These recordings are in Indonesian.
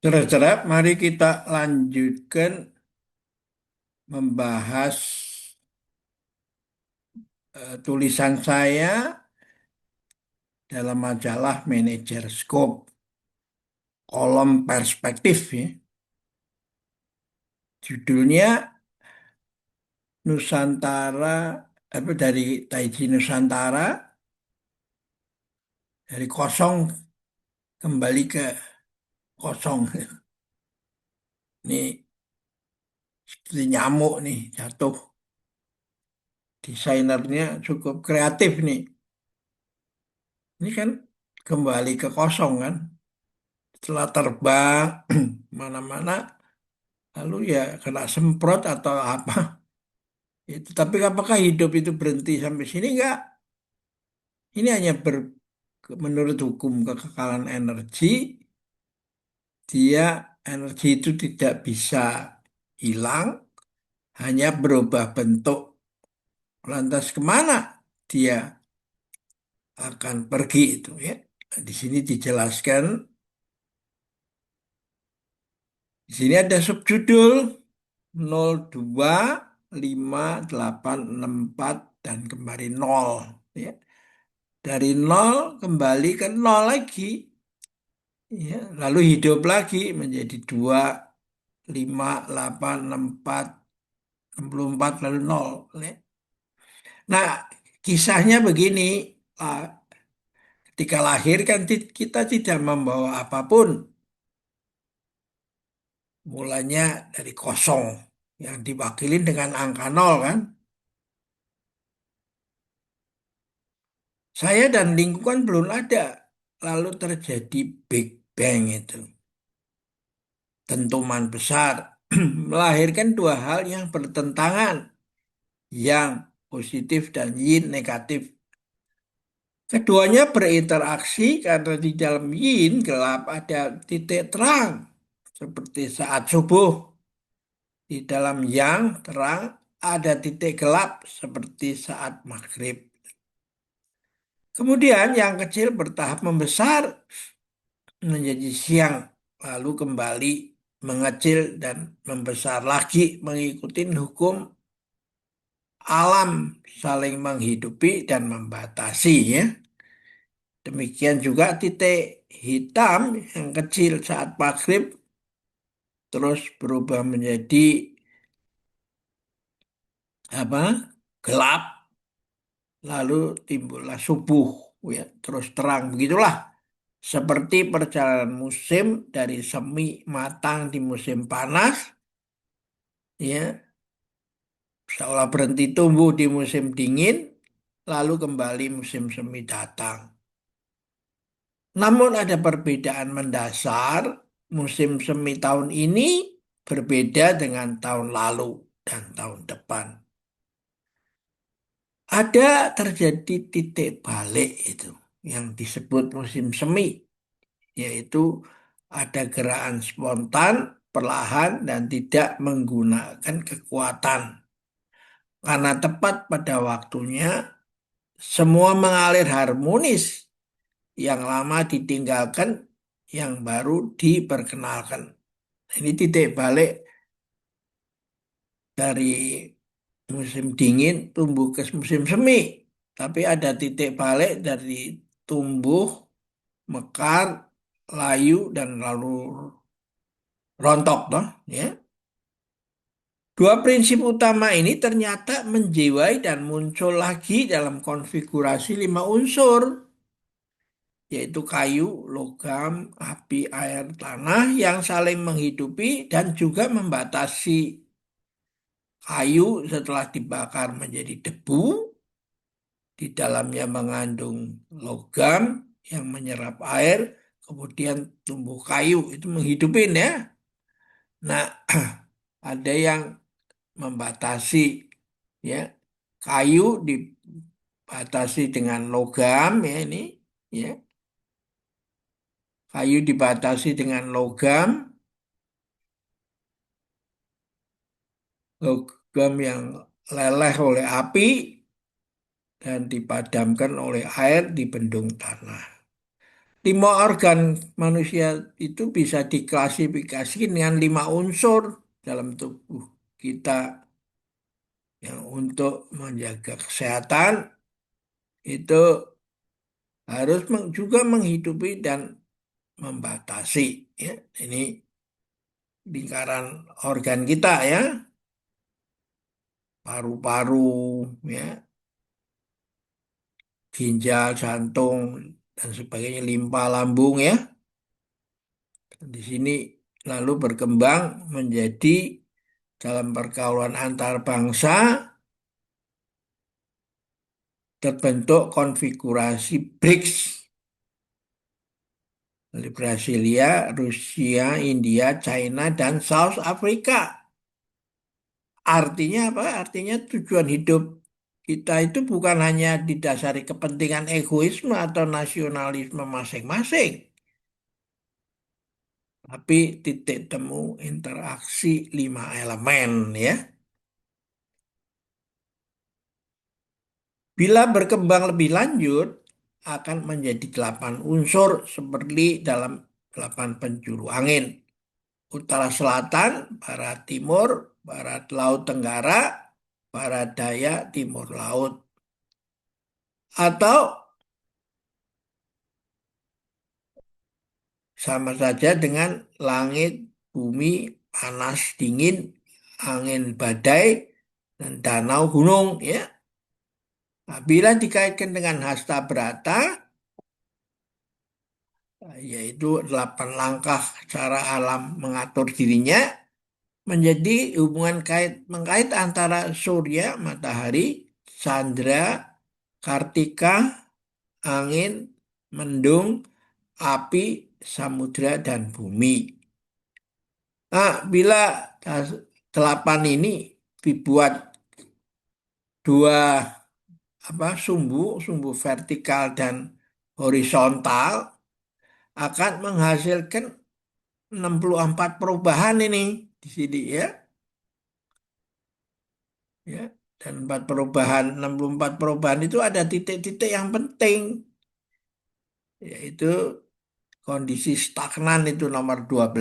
Saudara-saudara, mari kita lanjutkan membahas tulisan saya dalam majalah Manager Scope, kolom perspektif ya. Judulnya Nusantara, apa dari Taiji Nusantara, dari kosong kembali ke kosong. Ini seperti nyamuk nih jatuh. Desainernya cukup kreatif nih. Ini kan kembali ke kosong kan. Setelah terbang mana-mana lalu ya kena semprot atau apa itu. Tapi apakah hidup itu berhenti sampai sini? Enggak. Ini hanya menurut hukum kekekalan energi, dia energi itu tidak bisa hilang, hanya berubah bentuk. Lantas kemana dia akan pergi itu ya. Di sini dijelaskan, di sini ada subjudul 025864 dan kembali nol ya. Dari nol kembali ke nol lagi ya. Lalu hidup lagi menjadi 25, 8, 64, 64 lalu nol ya. Nah, kisahnya begini, ah, ketika lahir kan kita tidak membawa apapun. Mulanya dari kosong yang diwakilin dengan angka nol kan. Saya dan lingkungan belum ada. Lalu terjadi Big Bang itu. Dentuman besar melahirkan dua hal yang bertentangan, yang positif dan yin negatif. Keduanya berinteraksi karena di dalam yin gelap ada titik terang, seperti saat subuh. Di dalam yang terang ada titik gelap, seperti saat maghrib. Kemudian yang kecil bertahap membesar menjadi siang, lalu kembali mengecil dan membesar lagi mengikuti hukum alam saling menghidupi dan membatasi ya. Demikian juga titik hitam yang kecil saat maghrib terus berubah menjadi apa? Gelap, lalu timbullah subuh ya, terus terang begitulah. Seperti perjalanan musim dari semi matang di musim panas ya, seolah berhenti tumbuh di musim dingin, lalu kembali musim semi datang. Namun ada perbedaan mendasar, musim semi tahun ini berbeda dengan tahun lalu dan tahun depan. Ada terjadi titik balik itu yang disebut musim semi, yaitu ada gerakan spontan, perlahan, dan tidak menggunakan kekuatan. Karena tepat pada waktunya, semua mengalir harmonis. Yang lama ditinggalkan, yang baru diperkenalkan. Ini titik balik dari musim dingin tumbuh ke musim semi. Tapi ada titik balik dari tumbuh, mekar, layu, dan lalu rontok. Toh, ya. Dua prinsip utama ini ternyata menjiwai dan muncul lagi dalam konfigurasi lima unsur, yaitu kayu, logam, api, air, tanah yang saling menghidupi dan juga membatasi. Kayu setelah dibakar menjadi debu, di dalamnya mengandung logam yang menyerap air, kemudian tumbuh kayu, itu menghidupin ya. Nah, ada yang membatasi ya. Kayu dibatasi dengan logam ya ini ya. Kayu dibatasi dengan logam, logam yang leleh oleh api dan dipadamkan oleh air di bendung tanah. lima organ manusia itu bisa diklasifikasikan dengan lima unsur dalam tubuh kita yang untuk menjaga kesehatan itu harus juga menghidupi dan membatasi ya. Ini lingkaran organ kita ya, paru-paru ya, ginjal, jantung dan sebagainya, limpa, lambung ya. Di sini lalu berkembang menjadi dalam pergaulan antar bangsa terbentuk konfigurasi BRICS dari Brasilia, Rusia, India, China, dan South Africa. Artinya apa? Artinya tujuan hidup kita itu bukan hanya didasari kepentingan egoisme atau nasionalisme masing-masing, tapi titik temu interaksi lima elemen ya. Bila berkembang lebih lanjut, akan menjadi delapan unsur seperti dalam delapan penjuru angin. Utara selatan, barat timur, barat laut tenggara, barat daya, timur laut. Atau sama saja dengan langit, bumi, panas, dingin, angin badai, dan danau gunung ya. Nah, bila dikaitkan dengan hasta berata, yaitu delapan langkah cara alam mengatur dirinya, menjadi hubungan mengkait antara surya, matahari, candra, kartika, angin, mendung, api, samudra, dan bumi. Nah, bila delapan ini dibuat dua sumbu, sumbu vertikal dan horizontal, akan menghasilkan 64 perubahan ini di sini ya. Ya. Dan 64 perubahan itu ada titik-titik yang penting, yaitu kondisi stagnan itu nomor 12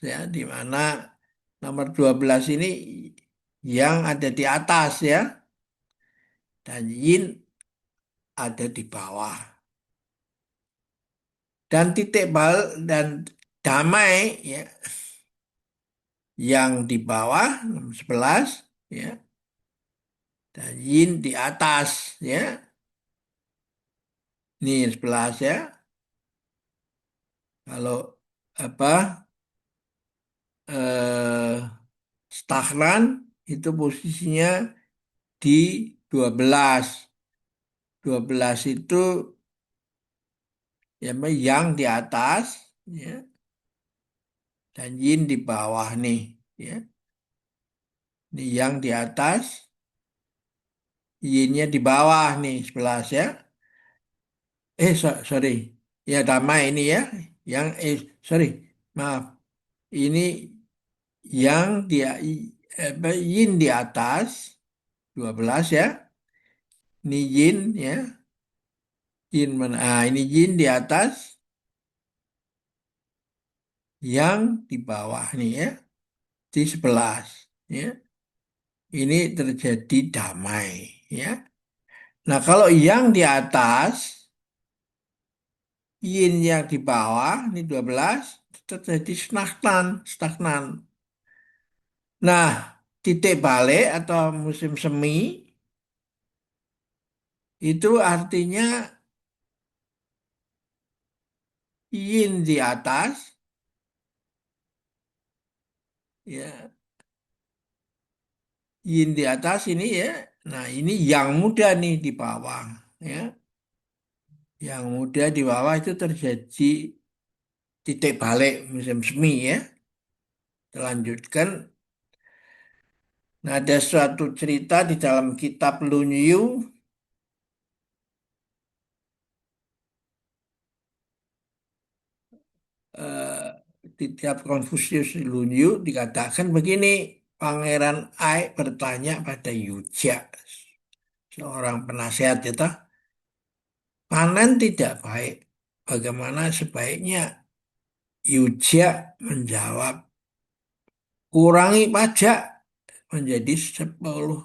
ya, di mana nomor 12 ini yang ada di atas ya, dan yin ada di bawah. Dan titik bal dan damai ya yang di bawah 11 ya, dan yin di atas ya. Ini 11 ya. Kalau apa eh, stagnan itu posisinya di 12. 12 itu ya yang di atas ya, dan yin di bawah nih ya. Ini yang di atas, yinnya di bawah nih 11 ya. Sorry. Ya damai ini ya. Yang sorry. Maaf. Ini yang dia yin di atas 12 ya. Ini yin ya. Yin mana? Ini yin di atas, yang di bawah nih ya. Di 11 ya. Ini terjadi damai ya. Nah, kalau yang di atas, yin yang di bawah, ini 12 terjadi stagnan, stagnan. Nah, titik balik atau musim semi itu artinya yin di atas, ya, yin di atas ini ya. Nah, ini yang muda nih di bawah, ya. Yang muda di bawah itu terjadi titik balik musim semi ya. Lanjutkan. Nah, ada suatu cerita di dalam kitab Lunyu, eh, di kitab Konfusius Lunyu dikatakan begini, Pangeran Ai bertanya pada Yuja, seorang penasehat itu, panen tidak baik. Bagaimana sebaiknya? Yujia menjawab, kurangi pajak menjadi 10%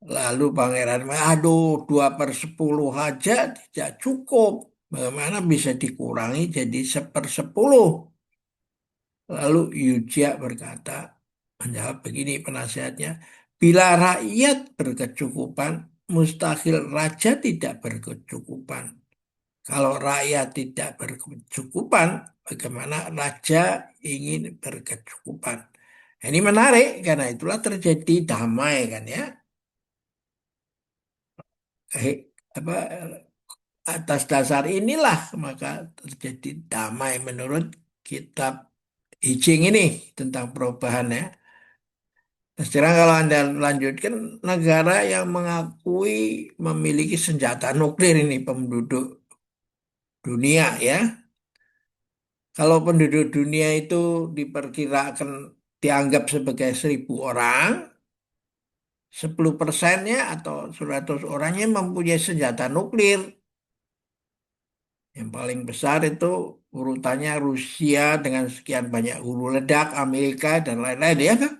Lalu pangeran, aduh 2/10 aja tidak cukup. Bagaimana bisa dikurangi jadi 1/10? Lalu Yujia berkata, menjawab begini penasihatnya, bila rakyat berkecukupan, mustahil raja tidak berkecukupan. Kalau rakyat tidak berkecukupan, bagaimana raja ingin berkecukupan? Ini menarik karena itulah terjadi damai kan ya. Apa atas dasar inilah maka terjadi damai menurut kitab I Ching ini tentang perubahan ya. Nah, sekarang kalau Anda lanjutkan negara yang mengakui memiliki senjata nuklir ini penduduk dunia ya. Kalau penduduk dunia itu diperkirakan dianggap sebagai 1.000 orang, 10%-nya atau 100 orangnya mempunyai senjata nuklir. Yang paling besar itu urutannya Rusia dengan sekian banyak hulu ledak, Amerika dan lain-lain ya kan?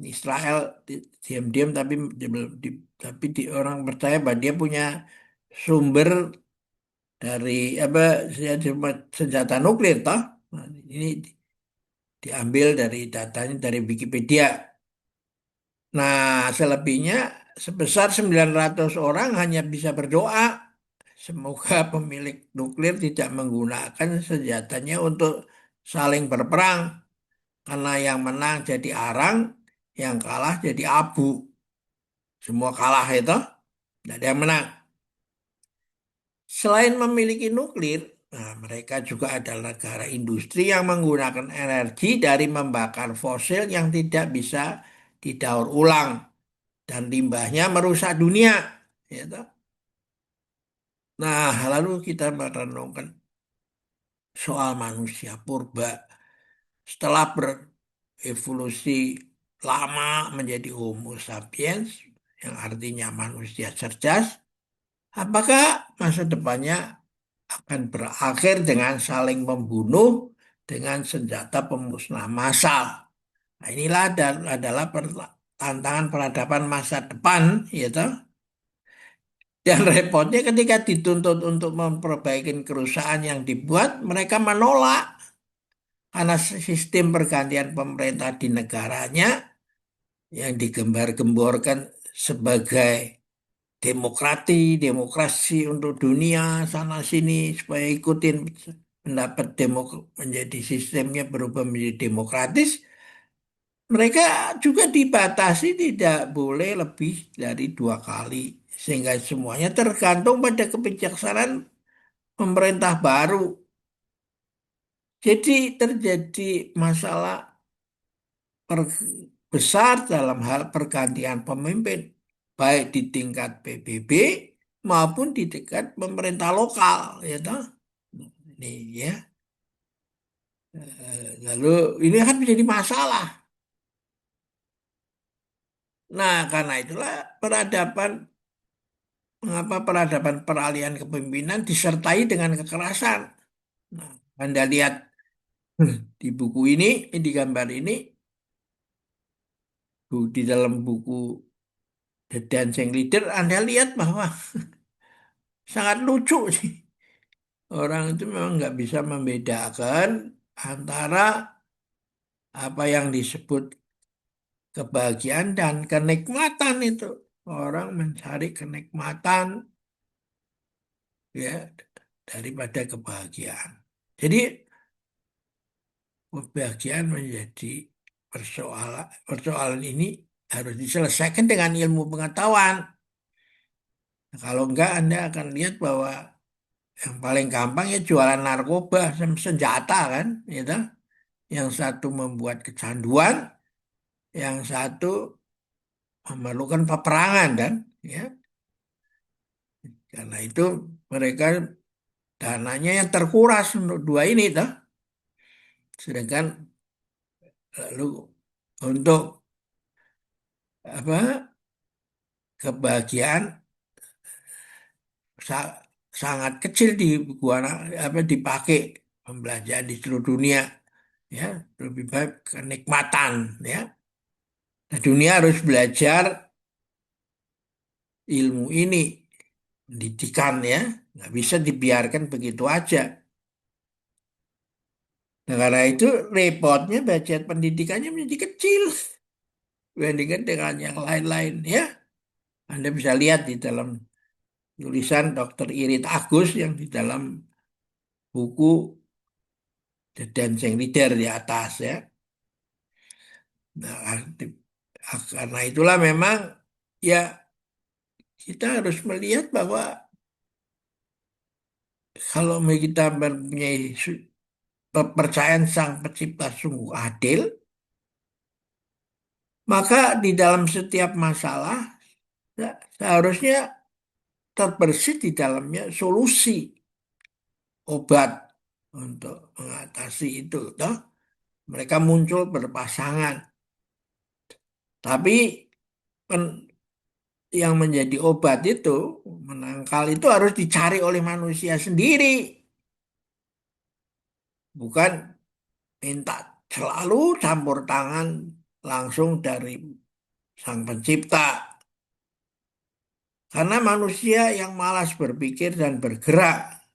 Israel diam-diam tapi orang percaya bahwa dia punya sumber dari apa senjata nuklir toh. Nah, ini diambil dari datanya dari Wikipedia. Nah, selebihnya sebesar 900 orang hanya bisa berdoa. Semoga pemilik nuklir tidak menggunakan senjatanya untuk saling berperang. Karena yang menang jadi arang, yang kalah jadi abu. Semua kalah itu, tidak ada yang menang. Selain memiliki nuklir, nah, mereka juga adalah negara industri yang menggunakan energi dari membakar fosil yang tidak bisa didaur ulang dan limbahnya merusak dunia. Ya toh. Nah, lalu kita merenungkan soal manusia purba setelah berevolusi lama menjadi Homo sapiens, yang artinya manusia cerdas. Apakah masa depannya akan berakhir dengan saling membunuh dengan senjata pemusnah massal? Nah, inilah adalah tantangan peradaban masa depan, yaitu dan repotnya ketika dituntut untuk memperbaiki kerusakan yang dibuat, mereka menolak karena sistem pergantian pemerintah di negaranya yang digembar-gemborkan sebagai demokrasi untuk dunia sana sini supaya ikutin pendapat menjadi sistemnya berubah menjadi demokratis. Mereka juga dibatasi tidak boleh lebih dari 2 kali sehingga semuanya tergantung pada kebijaksanaan pemerintah baru. Jadi terjadi masalah besar dalam hal pergantian pemimpin, baik di tingkat PBB maupun di tingkat pemerintah lokal, ya toh. Ini ya. Lalu ini akan menjadi masalah. Nah, karena itulah mengapa peradaban peralihan kepemimpinan disertai dengan kekerasan. Nah, Anda lihat di buku ini, di gambar ini, di dalam buku The Dancing Leader, Anda lihat bahwa sangat lucu sih. Orang itu memang nggak bisa membedakan antara apa yang disebut kebahagiaan dan kenikmatan itu. Orang mencari kenikmatan ya daripada kebahagiaan. Jadi kebahagiaan menjadi persoalan ini harus diselesaikan dengan ilmu pengetahuan. Nah, kalau enggak Anda akan lihat bahwa yang paling gampang ya jualan narkoba senjata kan, gitu. Yang satu membuat kecanduan, yang satu memerlukan peperangan kan, ya. Karena itu mereka dananya yang terkuras untuk dua ini, toh. Sedangkan lalu untuk apa kebahagiaan sa- sangat kecil di gua apa dipakai pembelajaran di seluruh dunia, ya, lebih baik kenikmatan, ya. Nah, dunia harus belajar ilmu ini, pendidikan, ya, nggak bisa dibiarkan begitu aja. Nah, karena itu repotnya budget pendidikannya menjadi kecil dibandingkan dengan yang lain-lain, ya. Anda bisa lihat di dalam tulisan Dr. Irit Agus yang di dalam buku The Dancing Leader di atas, ya. Nah, karena itulah memang, ya, kita harus melihat bahwa kalau kita mempunyai kepercayaan Sang Pencipta sungguh adil, maka di dalam setiap masalah, ya, seharusnya terbersit di dalamnya solusi obat untuk mengatasi itu, toh. Mereka muncul berpasangan, tapi pen- yang menjadi obat itu, menangkal itu harus dicari oleh manusia sendiri, bukan minta selalu campur tangan langsung dari Sang Pencipta. Karena manusia yang malas berpikir dan bergerak,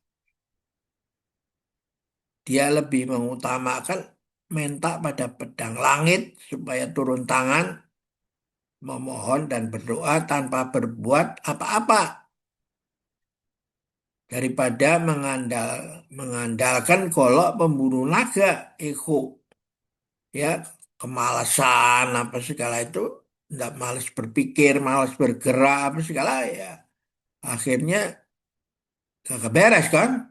dia lebih mengutamakan minta pada pedang langit supaya turun tangan, memohon dan berdoa tanpa berbuat apa-apa, daripada mengandalkan golok pemburu naga, ego, ya, kemalasan apa segala itu, nggak malas berpikir, malas bergerak apa segala, ya, akhirnya gak beres kan.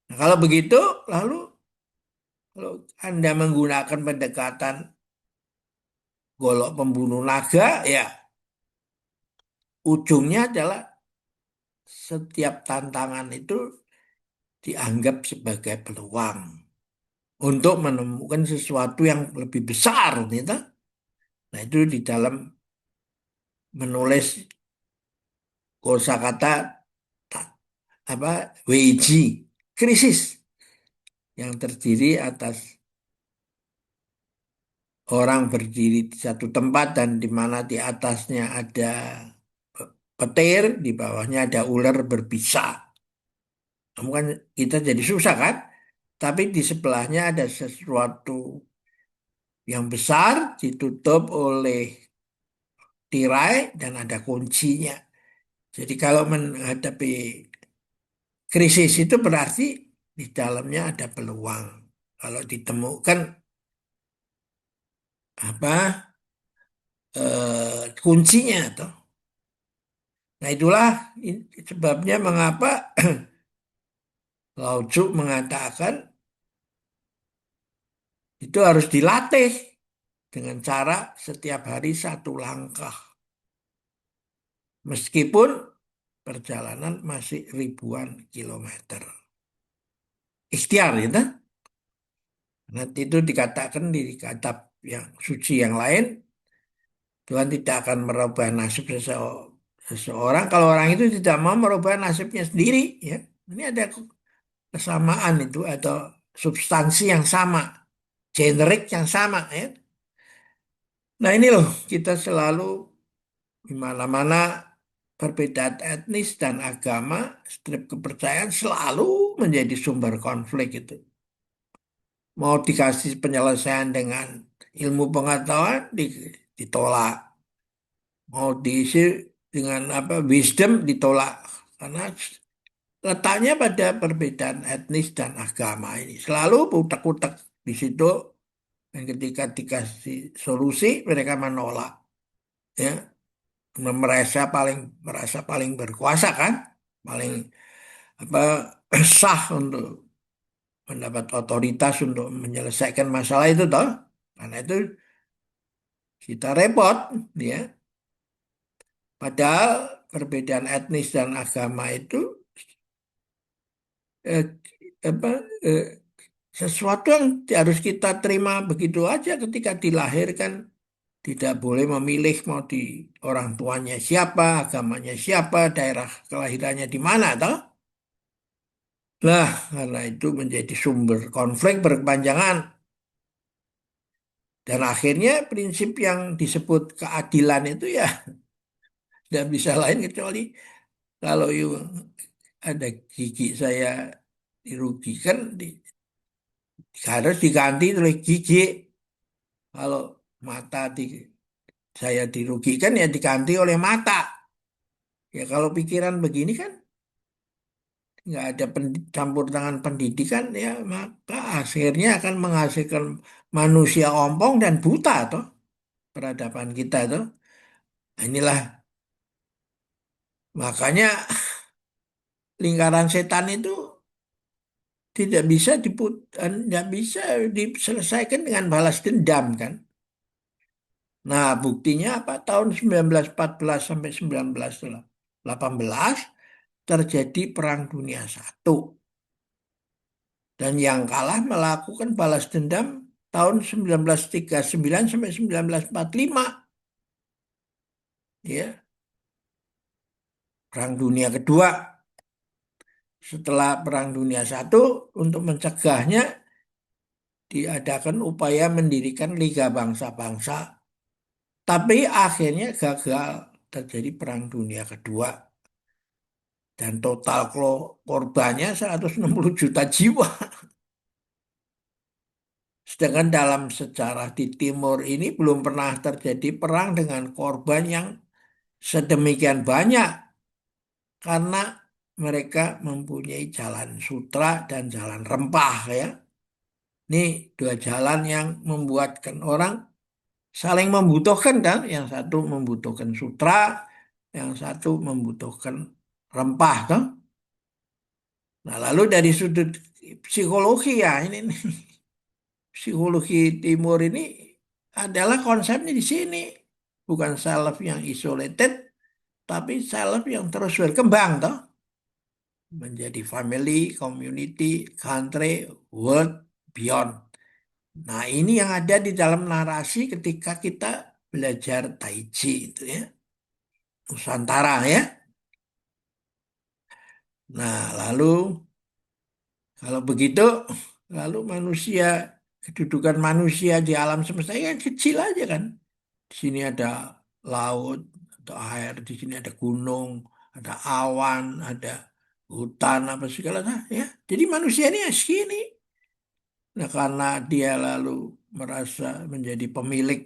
Nah, kalau begitu, lalu kalau Anda menggunakan pendekatan golok pembunuh naga, ya, ujungnya adalah setiap tantangan itu dianggap sebagai peluang untuk menemukan sesuatu yang lebih besar, gitu. Nah, itu di dalam menulis kosakata apa, WIG, krisis, yang terdiri atas orang berdiri di satu tempat dan di mana di atasnya ada petir, di bawahnya ada ular berbisa. Kamu kan, kita jadi susah kan? Tapi di sebelahnya ada sesuatu yang besar ditutup oleh tirai dan ada kuncinya. Jadi kalau menghadapi krisis itu berarti di dalamnya ada peluang. Kalau ditemukan apa, kuncinya tuh. Nah, itulah sebabnya mengapa Lao Tzu mengatakan itu harus dilatih dengan cara setiap hari satu langkah. Meskipun perjalanan masih ribuan kilometer. Ikhtiar, gitu. Nanti itu dikatakan di kitab yang suci yang lain, Tuhan tidak akan merubah nasib seseorang kalau orang itu tidak mau merubah nasibnya sendiri, ya. Ini ada kesamaan itu atau substansi yang sama, generik yang sama, ya. Nah, ini loh, kita selalu di mana-mana perbedaan etnis dan agama, strip kepercayaan selalu menjadi sumber konflik itu. Mau dikasih penyelesaian dengan ilmu pengetahuan ditolak. Mau diisi dengan apa, wisdom, ditolak. Karena letaknya pada perbedaan etnis dan agama ini. Selalu utak-utak di situ, dan ketika dikasih solusi mereka menolak. Ya, merasa paling berkuasa kan, paling apa, sah untuk mendapat otoritas untuk menyelesaikan masalah itu toh. Karena itu kita repot, ya. Padahal perbedaan etnis dan agama itu eh, apa, eh, sesuatu yang harus kita terima begitu aja ketika dilahirkan tidak boleh memilih mau di orang tuanya siapa, agamanya siapa, daerah kelahirannya di mana, toh? Nah, karena itu menjadi sumber konflik berkepanjangan. Dan akhirnya prinsip yang disebut keadilan itu ya tidak bisa lain kecuali kalau ada gigi saya dirugikan, harus diganti oleh gigi. Kalau mata saya dirugikan ya diganti oleh mata. Ya kalau pikiran begini kan nggak ada campur tangan pendidikan ya maka akhirnya akan menghasilkan manusia ompong dan buta toh peradaban kita toh. Nah, inilah makanya lingkaran setan itu tidak bisa diselesaikan dengan balas dendam kan. Nah, buktinya apa? Tahun 1914 sampai 1918 terjadi Perang Dunia Satu. Dan yang kalah melakukan balas dendam tahun 1939 sampai 1945. Ya, Perang Dunia Kedua. Setelah Perang Dunia Satu, untuk mencegahnya diadakan upaya mendirikan Liga Bangsa-Bangsa. Tapi akhirnya gagal terjadi Perang Dunia Kedua. Dan total korbannya 160 juta jiwa. Sedangkan dalam sejarah di Timur ini belum pernah terjadi perang dengan korban yang sedemikian banyak. Karena mereka mempunyai jalan sutra dan jalan rempah ya. Ini dua jalan yang membuatkan orang saling membutuhkan kan. Yang satu membutuhkan sutra, yang satu membutuhkan rempah kan. Nah, lalu dari sudut psikologi ya ini nih, psikologi timur ini adalah konsepnya di sini. Bukan self yang isolated, tapi self yang terus berkembang toh. Menjadi family, community, country, world, beyond. Nah, ini yang ada di dalam narasi ketika kita belajar Tai Chi itu ya. Nusantara ya. Nah, lalu kalau begitu, lalu manusia, kedudukan manusia di alam semesta ini kan kecil aja kan. Di sini ada laut atau air, di sini ada gunung, ada awan, ada hutan apa segala nah, ya. Jadi manusia ini ya segini. Nah, karena dia lalu merasa menjadi pemilik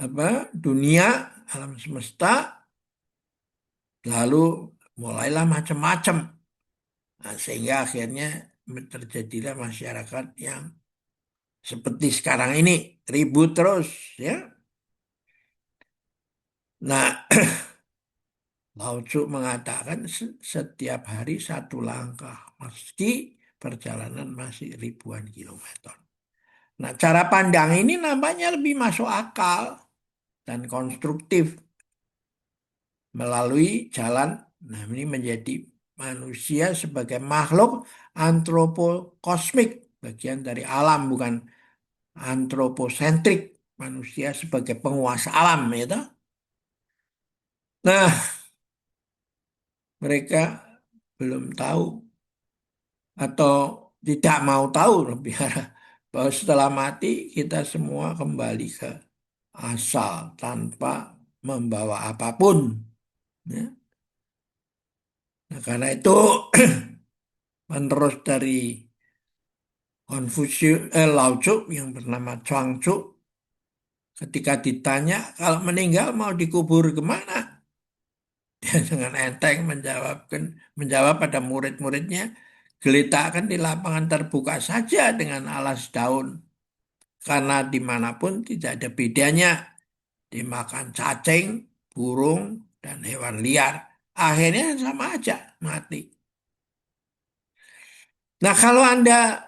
apa dunia alam semesta, lalu mulailah macam-macam. Nah, sehingga akhirnya terjadilah masyarakat yang seperti sekarang ini ribut terus ya. Nah, Lao Tzu mengatakan setiap hari satu langkah meski perjalanan masih ribuan kilometer. Nah, cara pandang ini nampaknya lebih masuk akal dan konstruktif melalui jalan. Nah, ini menjadi manusia sebagai makhluk antropokosmik, bagian dari alam bukan antroposentrik, manusia sebagai penguasa alam ya toh. Nah, mereka belum tahu atau tidak mau tahu lebih arah bahwa setelah mati kita semua kembali ke asal tanpa membawa apapun. Ya. Nah, karena itu menerus dari Lao Tzu yang bernama Chuang Tzu ketika ditanya kalau meninggal mau dikubur kemana? Dia dengan enteng menjawab pada murid-muridnya, geletakkan di lapangan terbuka saja dengan alas daun. Karena dimanapun tidak ada bedanya. Dimakan cacing, burung, dan hewan liar. Akhirnya sama aja mati. Nah kalau Anda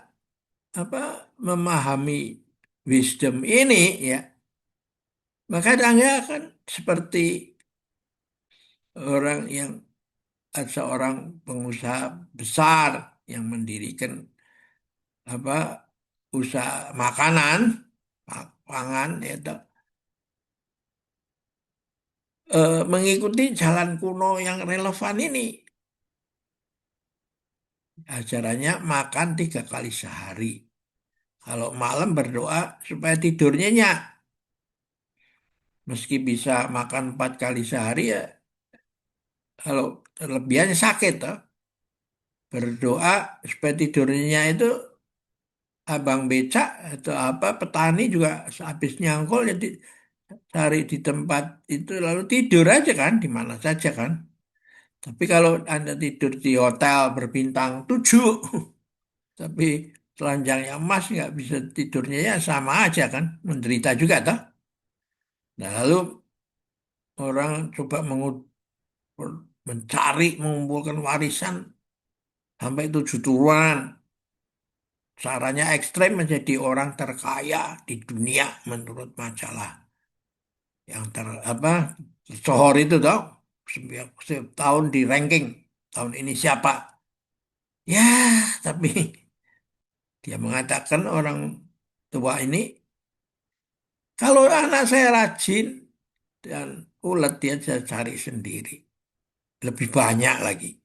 memahami wisdom ini ya, maka Anda akan seperti orang yang seorang pengusaha besar yang mendirikan apa usaha makanan, pangan itu mengikuti jalan kuno yang relevan ini. Ajarannya makan 3 kali sehari. Kalau malam berdoa supaya tidurnya nyak. Meski bisa makan 4 kali sehari ya, kalau kelebihannya sakit toh. Berdoa supaya tidurnya itu abang becak atau apa petani juga habis nyangkul jadi cari di tempat itu lalu tidur aja kan di mana saja kan. Tapi kalau Anda tidur di hotel berbintang 7 tapi telanjangnya emas nggak bisa tidurnya ya sama aja kan menderita juga toh. Nah, lalu orang coba mencari mengumpulkan warisan sampai 7 turunan. Caranya ekstrem menjadi orang terkaya di dunia menurut majalah yang apa sohor itu tau setiap tahun di ranking tahun ini siapa ya tapi dia mengatakan orang tua ini kalau anak saya rajin dan ulet dia bisa cari sendiri lebih banyak lagi.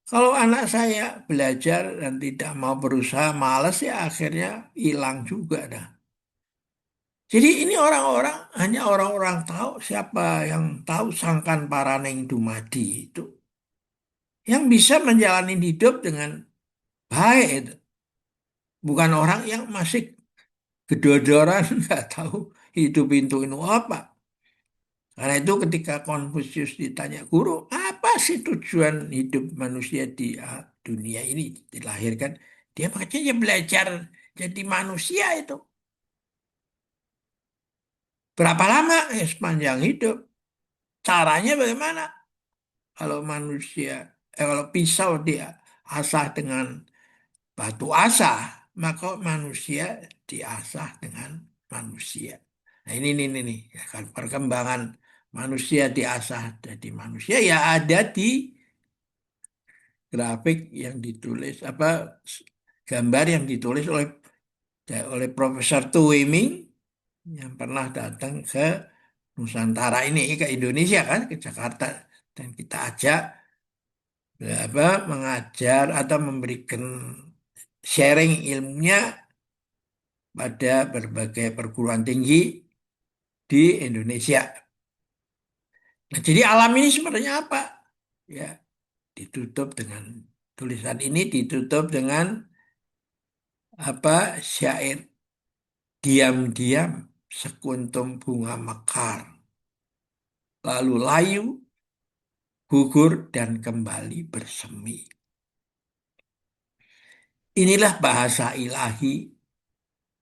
Kalau anak saya belajar dan tidak mau berusaha, malas ya akhirnya hilang juga dah. Jadi ini orang-orang, hanya orang-orang tahu siapa yang tahu sangkan paraneng dumadi itu. Yang bisa menjalani hidup dengan baik itu. Bukan orang yang masih gedodoran, nggak tahu hidup itu apa. Karena itu ketika Konfusius ditanya guru, apa sih tujuan hidup manusia di dunia ini dilahirkan? Dia makanya belajar jadi manusia itu. Berapa lama? Sepanjang hidup. Caranya bagaimana? Kalau manusia, kalau pisau dia asah dengan batu asah, maka manusia diasah dengan manusia. Nah ini ya kan perkembangan manusia diasah jadi manusia ya ada di grafik yang ditulis apa gambar yang ditulis oleh Profesor Tuwiming yang pernah datang ke Nusantara ini ke Indonesia kan ke Jakarta dan kita ajak apa mengajar atau memberikan sharing ilmunya pada berbagai perguruan tinggi di Indonesia. Nah, jadi alam ini sebenarnya apa? Ya, ditutup dengan tulisan ini ditutup dengan apa syair diam-diam sekuntum bunga mekar lalu layu gugur dan kembali bersemi. Inilah bahasa ilahi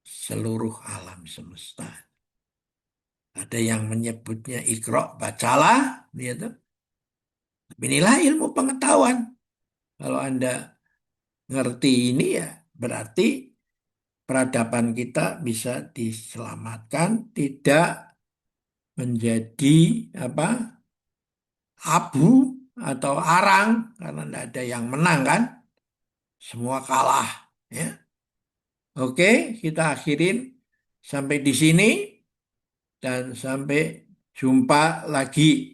seluruh alam semesta. Ada yang menyebutnya ikro, bacalah, gitu. Inilah ilmu pengetahuan. Kalau Anda ngerti ini ya berarti peradaban kita bisa diselamatkan, tidak menjadi apa abu atau arang karena tidak ada yang menang kan, semua kalah. Ya, oke, kita akhirin sampai di sini dan sampai jumpa lagi.